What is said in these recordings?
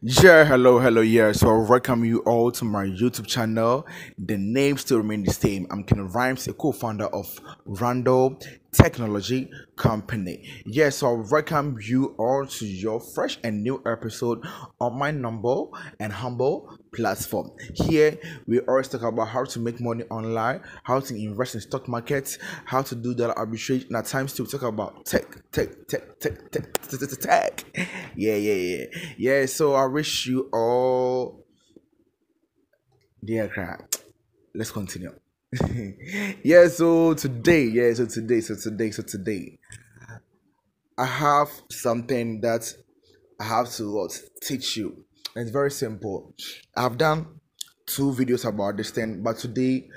Yeah, hello. So I welcome you all to my YouTube channel. The name still remains the same. I'm Ken Rhymes, a co-founder of Randall Technology Company. So I welcome you all to your fresh and new episode on my number and humble platform. Here we always talk about how to make money online, how to invest in stock markets, how to do dollar arbitrage, and at times to talk about tech. Yeah. So I wish you all dear crap. Let's continue. So today, I have something that I have to teach you. And it's very simple. I've done two videos about this thing, but today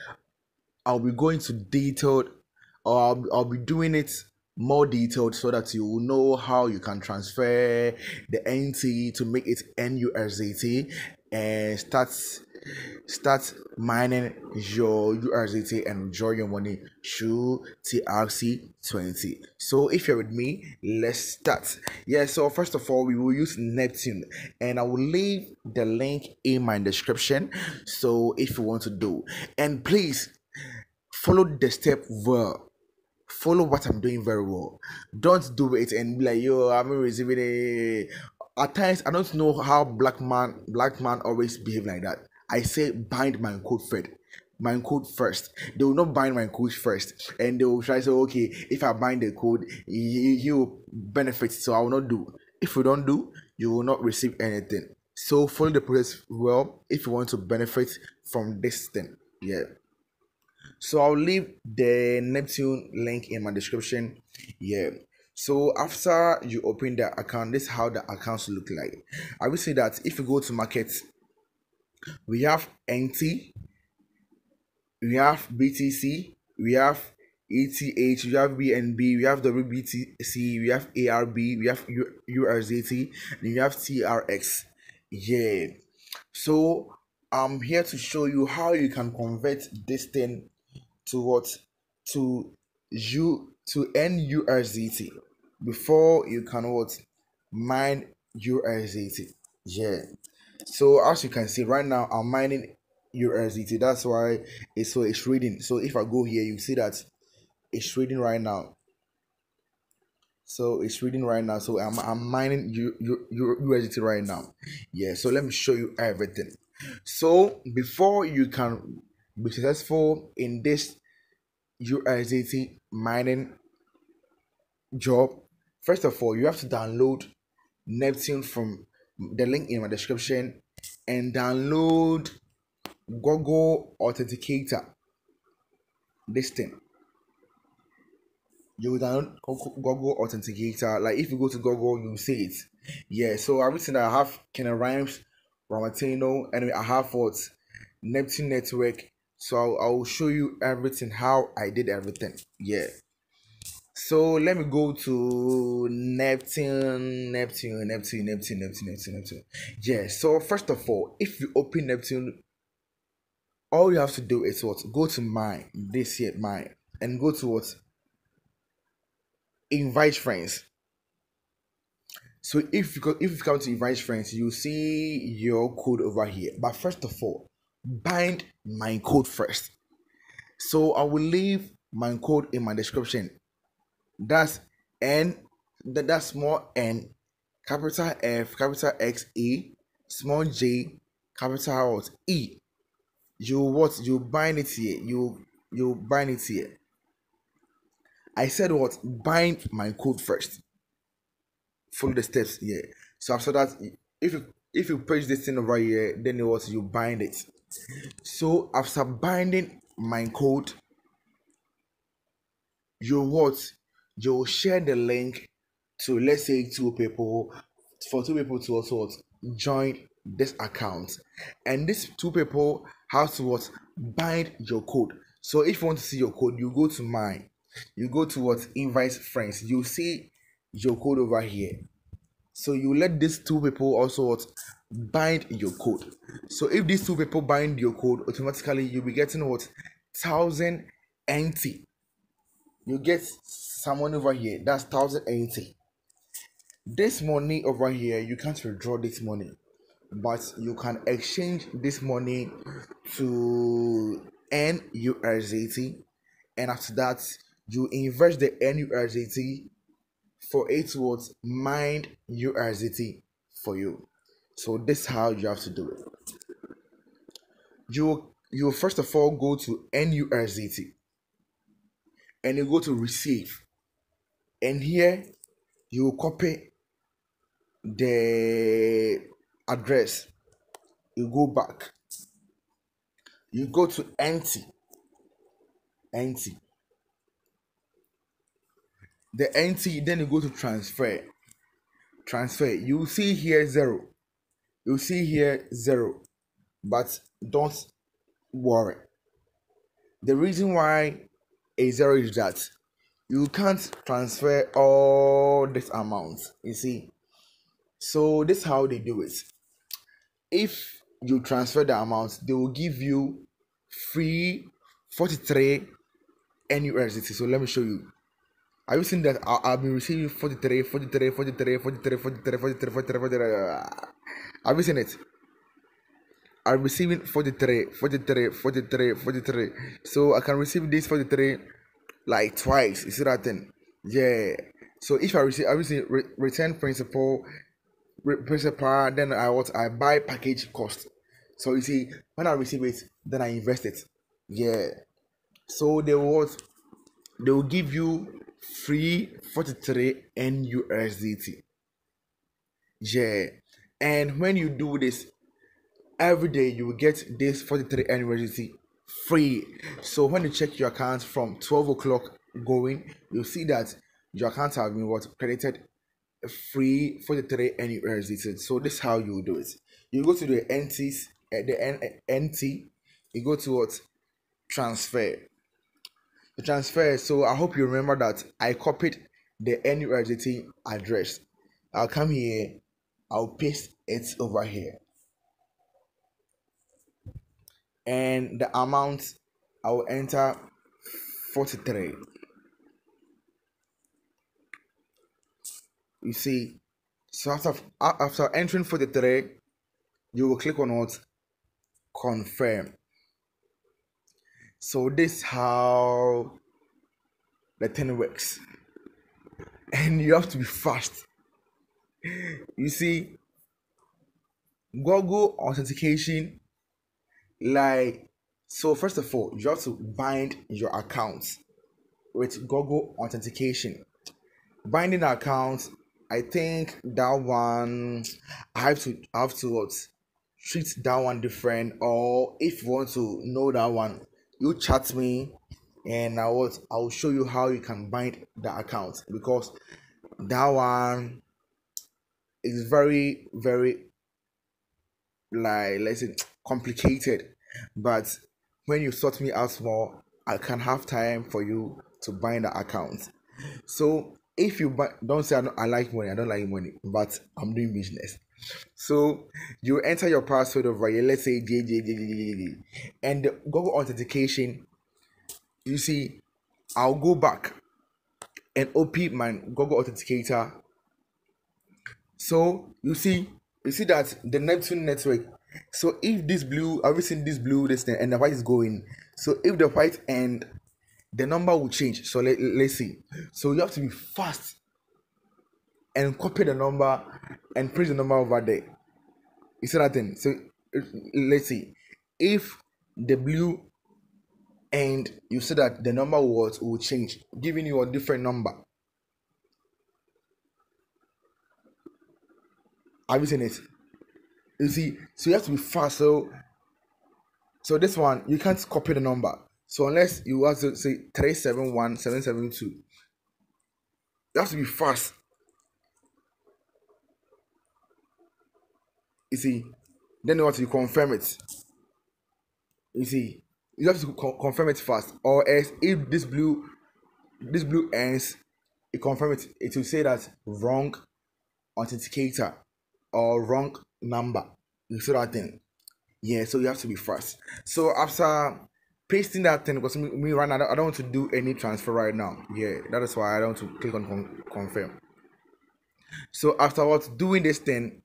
I'll be going to detailed, or I'll be doing it more detailed so that you will know how you can transfer the NT to make it NUSDT and start mining your USDT and withdraw your money through TRC20. So if you're with me, let's start. So first of all, we will use Neptune, and I will leave the link in my description. So if you want to do, and please follow the step well. Follow what I'm doing very well. Don't do it and be like, yo, I'm receiving a. At times, I don't know how black man always behave like that. I say bind my code first. My code first. They will not bind my code first, and they will try to say, okay, if I bind the code, he will benefit. So I will not do. If you don't do, you will not receive anything. So follow the process well if you want to benefit from this thing. So I'll leave the Neptune link in my description. So after you open the account, this is how the accounts look like. I will say that if you go to markets, we have NT, we have BTC, we have ETH, we have BNB, we have WBTC, we have ARB, we have USDT, and we have TRX. So I'm here to show you how you can convert this thing to what, to NUSDT before you can mine USDT. So as you can see right now, I'm mining USDT. That's why it's reading. So if I go here, you see that it's reading right now. So it's reading right now. So I'm mining USDT right now. So let me show you everything. So before you can be successful in this USDT mining job, first of all, you have to download Neptune from the link in my description and download Google Authenticator. This thing, you will download Google Authenticator. Like if you go to Google, you will see it. So everything that I have, Ken Rhymes, Ramatino, and I have Neptune network. So I will show you everything, how I did everything. So let me go to Neptune. So first of all, if you open Neptune, all you have to do is go to mine, and go to invite friends. So if you come to invite friends, you see your code over here. But first of all, bind my code first. So I will leave my code in my description. That's that's small n, capital F, capital X E, small j, capital E. You bind it here. You bind it here. I said bind my code first. Follow the steps here. So after that, if you page this thing over here, then you bind it. So after binding my code, you'll share the link to, let's say, two people to also join this account, and these two people have to bind your code. So if you want to see your code, you go to mine, you go to invite friends, you see your code over here. So you let these two people also bind your code. So if these two people bind your code, automatically you'll be getting 1000 NT. You get someone over here, that's 1080. This money over here, you can't withdraw this money. but you can exchange this money to earn USDT, and after that you invest the earn USDT for it to mine USDT for you. So this is how you have to do it. You first of all go to earn USDT and you go to receive, and here you copy the address, you go back, you go to empty, the empty, then you go to transfer. You see here zero, but don't worry. The reason why a zero is that you can't transfer all this amount, you see. So this is how they do it. If you transfer the amount, they will give you free 43 NUSDT. So let me show you. Have you seen that? I've been receiving 43. Have you seen it? I'm receiving 43. So I can receive this 43 like twice. You see that thing? Yeah. So if I receive return principal, then I buy package cost. So you see, when I receive it, then I invest it. Yeah. So they will give you free 43 NUSDT. Yeah. And when you do this every day, you will get this 43 NUSDT free. So when you check your account from 12 o'clock going, you'll see that your account have been credited free 43 NUSDT. So this is how you do it. You go to the NTs, NT, you go to what? Transfer. The transfer. So I hope you remember that I copied the NUSDT address. I'll come here, I'll paste it over here, and the amount I will enter 43. You see, so after entering 43, you will click on what? Confirm. So this is how the thing works, and you have to be fast. You see, Google authentication, like, so first of all, you have to bind your account with Google authentication. Binding account, I think that one I have to what, treat that one different. Or if you want to know that one, you chat me and I'll show you how you can bind the account, because that one is very, very, like, let's say, complicated. But when you sort me out more, I can have time for you to bind the account. So if you don't say I like money, I don't like money, but I'm doing business. So you enter your password over here, let's say JJJJJ, and the Google authentication. You see, I'll go back and open my Google authenticator. So you see that the Neptune network. So if this blue, have you seen this blue, this thing, and the white is going. So if the white end, the number will change. So let's see. So you have to be fast and copy the number and press the number over there. You see that thing? So let's see. If the blue end, you see that the number will change, giving you a different number. Have you seen it? You see, so you have to be fast. So this one, you can't copy the number. So unless you have to say 371772, you have to be fast. You see, then you want to confirm it. You see, you have to confirm it fast, or else if this blue ends, you confirm it, it will say that wrong authenticator or wrong number. You see that thing? Yeah, so you have to be fast. So after pasting that thing, because me right now, I don't want to do any transfer right now. Yeah, that is why I don't want to click on confirm. So afterwards doing this thing,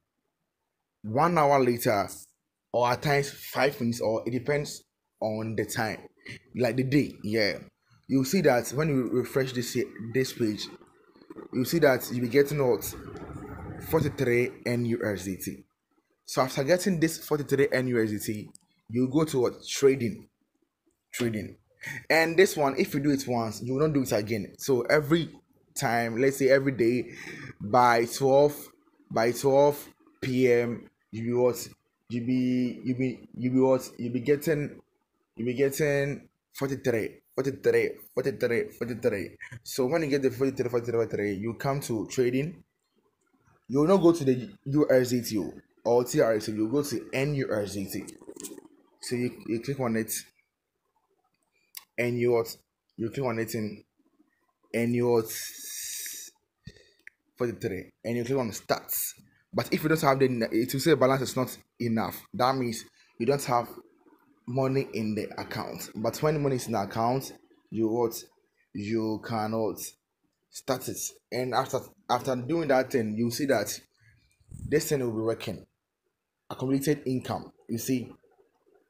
1 hour later, or at times 5 minutes, or it depends on the time, like the day. Yeah, you'll see that when you refresh this page, you'll see that you'll be getting what 43 NUSDT. So after getting this 43 NUSDT, you go to what trading. And this one, if you do it once, you will not do it again. So every time, let's say every day, by 12 p.m. you be what you be getting 43. So when you get the 43, you come to trading. You will not go to the USDT or TRX, you go to NUSDT. So you click on it, and you click on it in NU43, and you click on stats. But if you don't have it will say balance is not enough. That means you don't have money in the account. But when money is in the account, you cannot start it. And after doing that thing, you see that this thing will be working. Accumulated income. You see,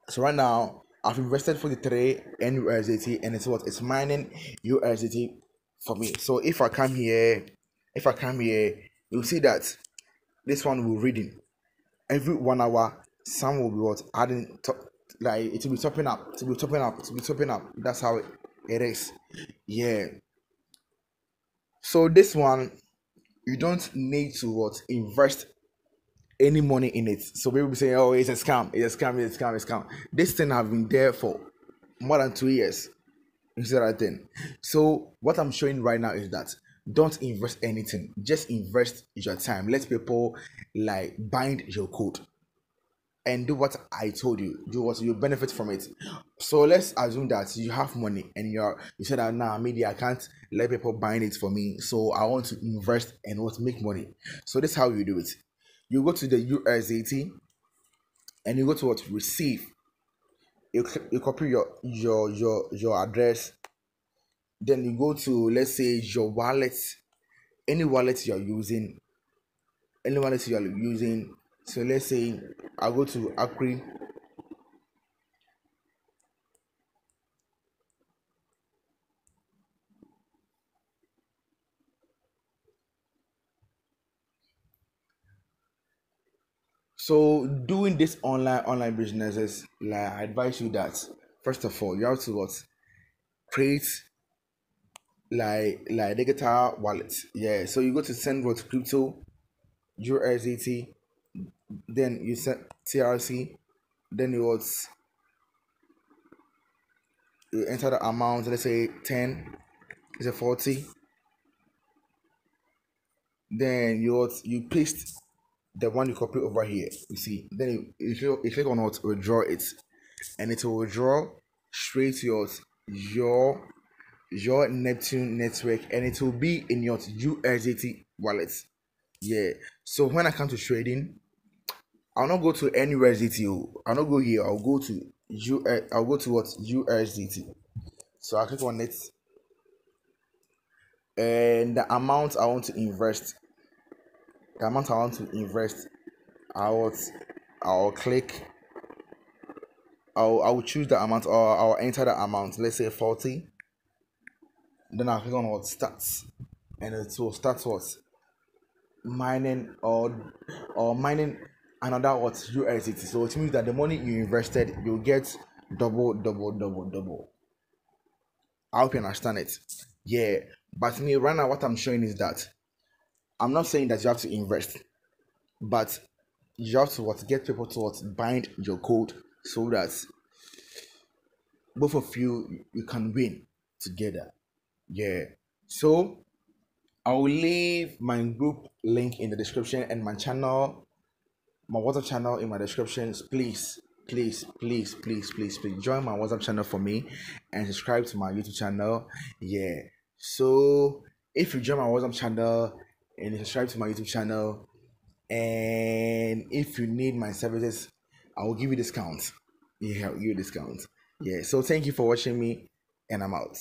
so right now I've invested 43 NUSDT, and it's mining USDT for me. So if I come here, you'll see that this one will reading every 1 hour. Some will be what adding like it will be topping up, That's how it is. Yeah. So this one, you don't need to what invest any money in it. So people be saying, oh, it's a scam, it's a scam. This thing have been there for more than 2 years. You see that thing? So what I'm showing right now is that don't invest anything, just invest your time. Let people like bind your code and do what I told you. Do what you benefit from it. So let's assume that you have money and you said that nah, maybe I can't let people bind it for me. So I want to invest and want to make money. So this is how you do it. You go to the USDT and you go to what receive. You copy your address. Then you go to, let's say, your wallet, any wallet you're using, So let's say I go to Acri. So doing this online businesses, like I advise you that first of all you have to what create like digital wallet. Yeah. So you go to send what crypto, USDT, then you send TRC, then you enter the amount, let's say 10, it's a 40, then you paste the one you copy over here. You see, then you click on what withdraw it, and it will withdraw straight to your Neptune network, and it will be in your USDT wallet. Yeah. So when I come to trading, I'll not go to any USDT. I'll not go here. I'll go to I'll go to what USDT. So I click on it, and the amount I want to invest. I'll click. I'll choose the amount, or I'll enter the amount. Let's say 40. Then I'll click on what starts, and it will start what mining or mining another what USDT. So it means that the money you invested, you'll get double. I hope you understand it. Yeah. But me right now, what I'm showing is that I'm not saying that you have to invest, but you have to what get people to what bind your code, so that both of you can win together. Yeah. So I will leave my group link in the description, and my WhatsApp channel in my descriptions. Please join my WhatsApp channel for me and subscribe to my YouTube channel. Yeah. So if you join my WhatsApp channel and you subscribe to my YouTube channel, and if you need my services, I will give you discount. Yeah, I'll give you discount. Yeah. So thank you for watching me, and I'm out.